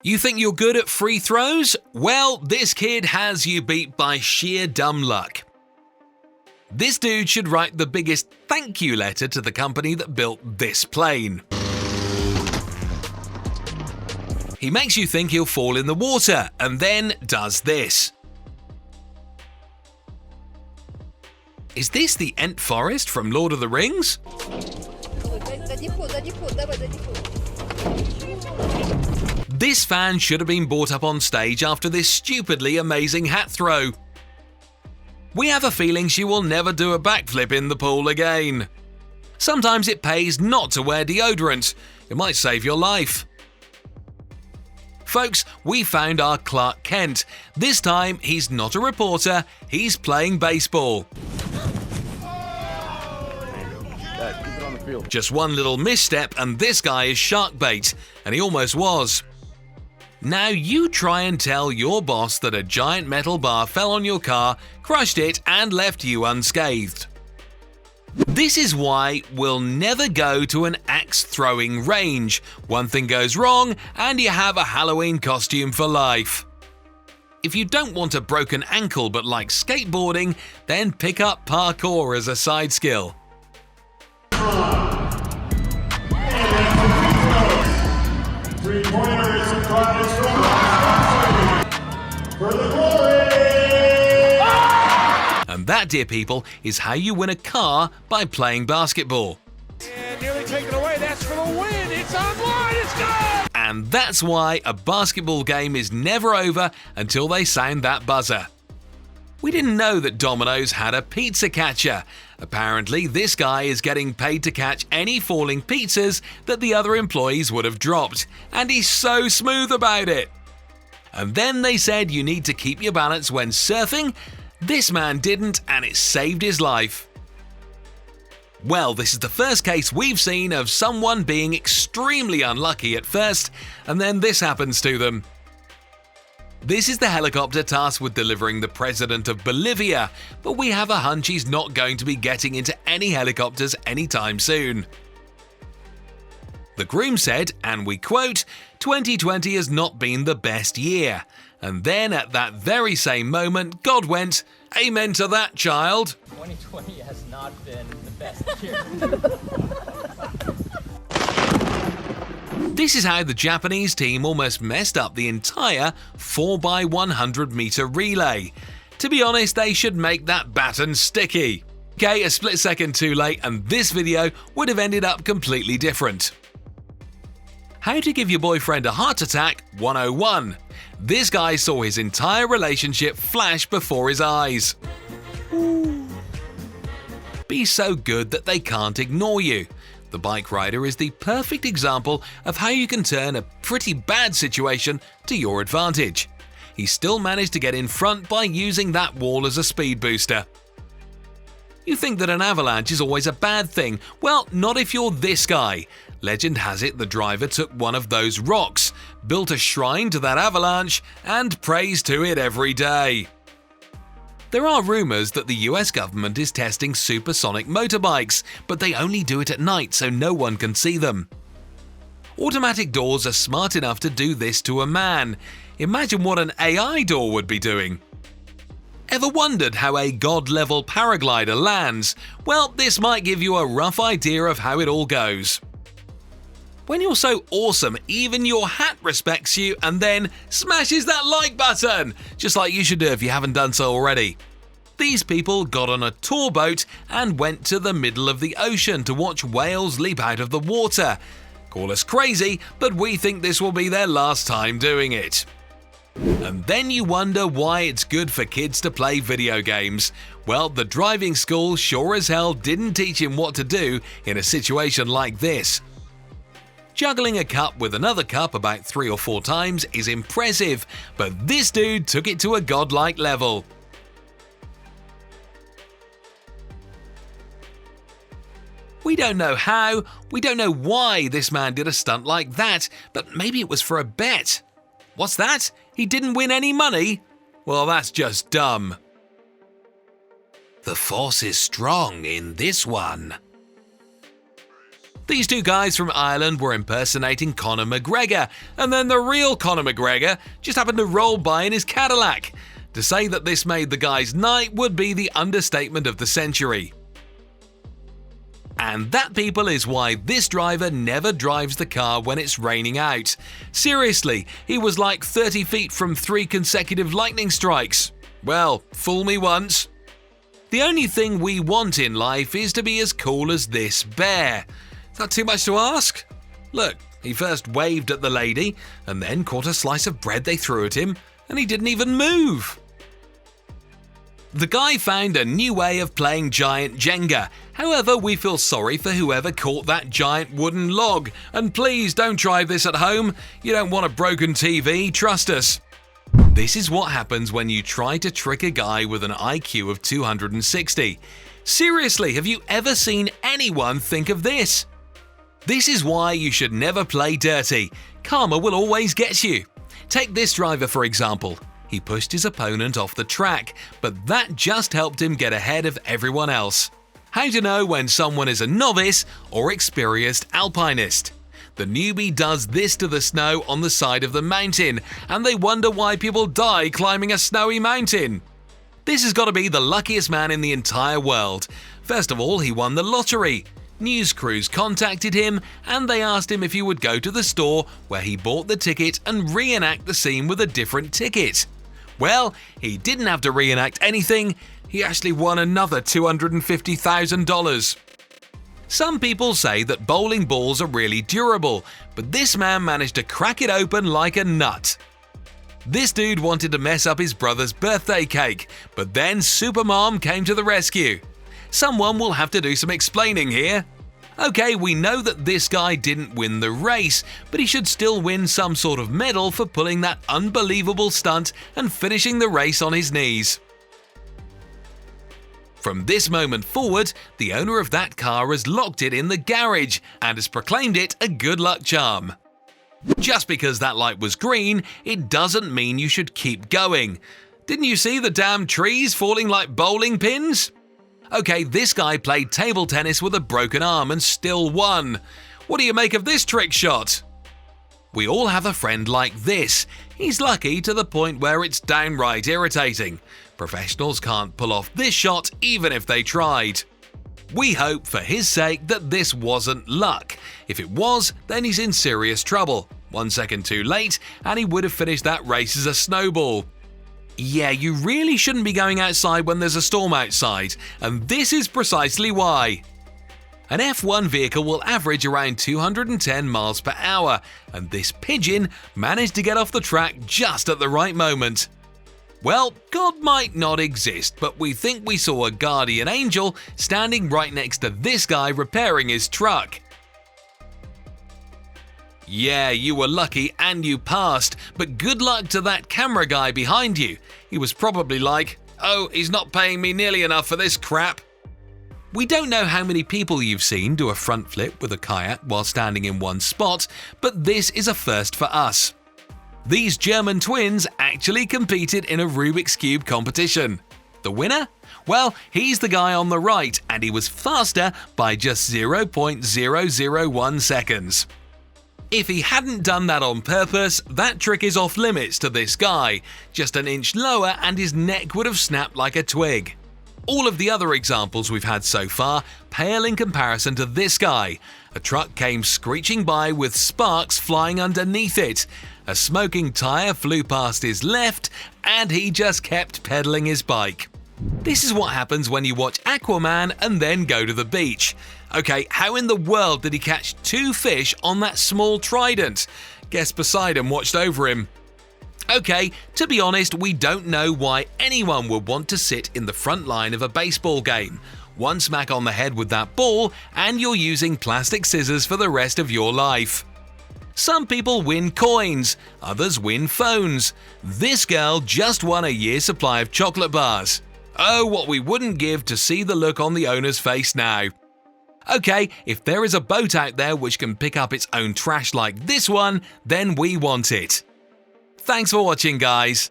You think you're good at free throws? Well, this kid has you beat by sheer dumb luck. This dude should write the biggest thank you letter to the company that built this plane. He makes you think he'll fall in the water and then does this. Is this the Ent Forest from Lord of the Rings? This fan should have been brought up on stage after this stupidly amazing hat throw. We have a feeling she will never do a backflip in the pool again. Sometimes it pays not to wear deodorant. It might save your life. Folks, we found our Clark Kent. This time, he's not a reporter, he's playing baseball. Just one little misstep and this guy is shark bait, and he almost was. Now you try and tell your boss that a giant metal bar fell on your car, crushed it, and left you unscathed. This is why we'll never go to an axe-throwing range. One thing goes wrong, and you have a Halloween costume for life. If you don't want a broken ankle but like skateboarding, then pick up parkour as a side skill. Three-pointer is a prize for the glory! And that, dear people, is how you win a car by playing basketball. And nearly taken away, that's for the win! It's online, it's good! And that's why a basketball game is never over until they sound that buzzer. We didn't know that Domino's had a pizza catcher. Apparently, this guy is getting paid to catch any falling pizzas that the other employees would have dropped, and he's so smooth about it. And then they said you need to keep your balance when surfing. This man didn't, and it saved his life. Well, this is the first case we've seen of someone being extremely unlucky at first, and then this happens to them. This is the helicopter tasked with delivering the president of Bolivia, but we have a hunch he's not going to be getting into any helicopters anytime soon. The groom said, and we quote, "2020 has not been the best year." And then at that very same moment, God went, "Amen to that, child." 2020 has not been the best year. This is how the Japanese team almost messed up the entire 4x100 meter relay. To be honest, they should make that baton sticky. Okay, a split second too late and this video would have ended up completely different. How to give your boyfriend a heart attack 101. This guy saw his entire relationship flash before his eyes. Be so good that they can't ignore you. The bike rider is the perfect example of how you can turn a pretty bad situation to your advantage. He still managed to get in front by using that wall as a speed booster. You think that an avalanche is always a bad thing? Well, not if you're this guy. Legend has it the driver took one of those rocks, built a shrine to that avalanche, and prays to it every day. There are rumors that the US government is testing supersonic motorbikes, but they only do it at night so no one can see them. Automatic doors are smart enough to do this to a man. Imagine what an AI door would be doing. Ever wondered how a god-level paraglider lands? Well, this might give you a rough idea of how it all goes. When you're so awesome, even your hat respects you and then smashes that like button, just like you should do if you haven't done so already. These people got on a tour boat and went to the middle of the ocean to watch whales leap out of the water. Call us crazy, but we think this will be their last time doing it. And then you wonder why it's good for kids to play video games. Well, the driving school sure as hell didn't teach him what to do in a situation like this. Juggling a cup with another cup about 3 or 4 times is impressive, but this dude took it to a godlike level. We don't know how, we don't know why this man did a stunt like that, but maybe it was for a bet. What's that? He didn't win any money? Well, that's just dumb. The force is strong in this one. These two guys from Ireland were impersonating Conor McGregor, and then the real Conor McGregor just happened to roll by in his Cadillac. To say that this made the guy's night would be the understatement of the century. And that, people, is why this driver never drives the car when it's raining out. Seriously, he was like 30 feet from 3 consecutive lightning strikes. Well, fool me once. The only thing we want in life is to be as cool as this bear. Is that too much to ask? Look, he first waved at the lady, and then caught a slice of bread they threw at him, and he didn't even move. The guy found a new way of playing giant Jenga. However, we feel sorry for whoever caught that giant wooden log. And please don't try this at home. You don't want a broken TV, trust us. This is what happens when you try to trick a guy with an IQ of 260. Seriously, have you ever seen anyone think of this? This is why you should never play dirty. Karma will always get you. Take this driver for example. He pushed his opponent off the track, but that just helped him get ahead of everyone else. How to know when someone is a novice or experienced alpinist? The newbie does this to the snow on the side of the mountain, and they wonder why people die climbing a snowy mountain. This has got to be the luckiest man in the entire world. First of all, he won the lottery. News crews contacted him and they asked him if he would go to the store where he bought the ticket and reenact the scene with a different ticket. Well, he didn't have to reenact anything. He actually won another $250,000. Some people say that bowling balls are really durable, but this man managed to crack it open like a nut. This dude wanted to mess up his brother's birthday cake, but then Supermom came to the rescue. Someone will have to do some explaining here. Okay, we know that this guy didn't win the race, but he should still win some sort of medal for pulling that unbelievable stunt and finishing the race on his knees. From this moment forward, the owner of that car has locked it in the garage and has proclaimed it a good luck charm. Just because that light was green, it doesn't mean you should keep going. Didn't you see the damn trees falling like bowling pins? Okay, this guy played table tennis with a broken arm and still won. What do you make of this trick shot? We all have a friend like this. He's lucky to the point where it's downright irritating. Professionals can't pull off this shot even if they tried. We hope for his sake that this wasn't luck. If it was, then he's in serious trouble. 1 second too late and he would have finished that race as a snowball. Yeah, you really shouldn't be going outside when there's a storm outside, and this is precisely why. An F1 vehicle will average around 210 miles per hour, and this pigeon managed to get off the track just at the right moment. Well, God might not exist, but we think we saw a guardian angel standing right next to this guy repairing his truck. Yeah, you were lucky and you passed, but good luck to that camera guy behind you. He was probably like, oh, he's not paying me nearly enough for this crap. We don't know how many people you've seen do a front flip with a kayak while standing in one spot, but this is a first for us. These German twins actually competed in a Rubik's Cube competition. The winner? Well, he's the guy on the right, and he was faster by just 0.001 seconds. If he hadn't done that on purpose, that trick is off limits to this guy. Just an inch lower and his neck would have snapped like a twig. All of the other examples we've had so far pale in comparison to this guy. A truck came screeching by with sparks flying underneath it. A smoking tire flew past his left and he just kept pedaling his bike. This is what happens when you watch Aquaman and then go to the beach. Okay, how in the world did he catch 2 fish on that small trident? Guess Poseidon watched over him. Okay, to be honest, we don't know why anyone would want to sit in the front line of a baseball game. One smack on the head with that ball and you're using plastic scissors for the rest of your life. Some people win coins, others win phones. This girl just won a year's supply of chocolate bars. Oh, what we wouldn't give to see the look on the owner's face now. Okay, if there is a boat out there which can pick up its own trash like this one, then we want it. Thanks for watching, guys.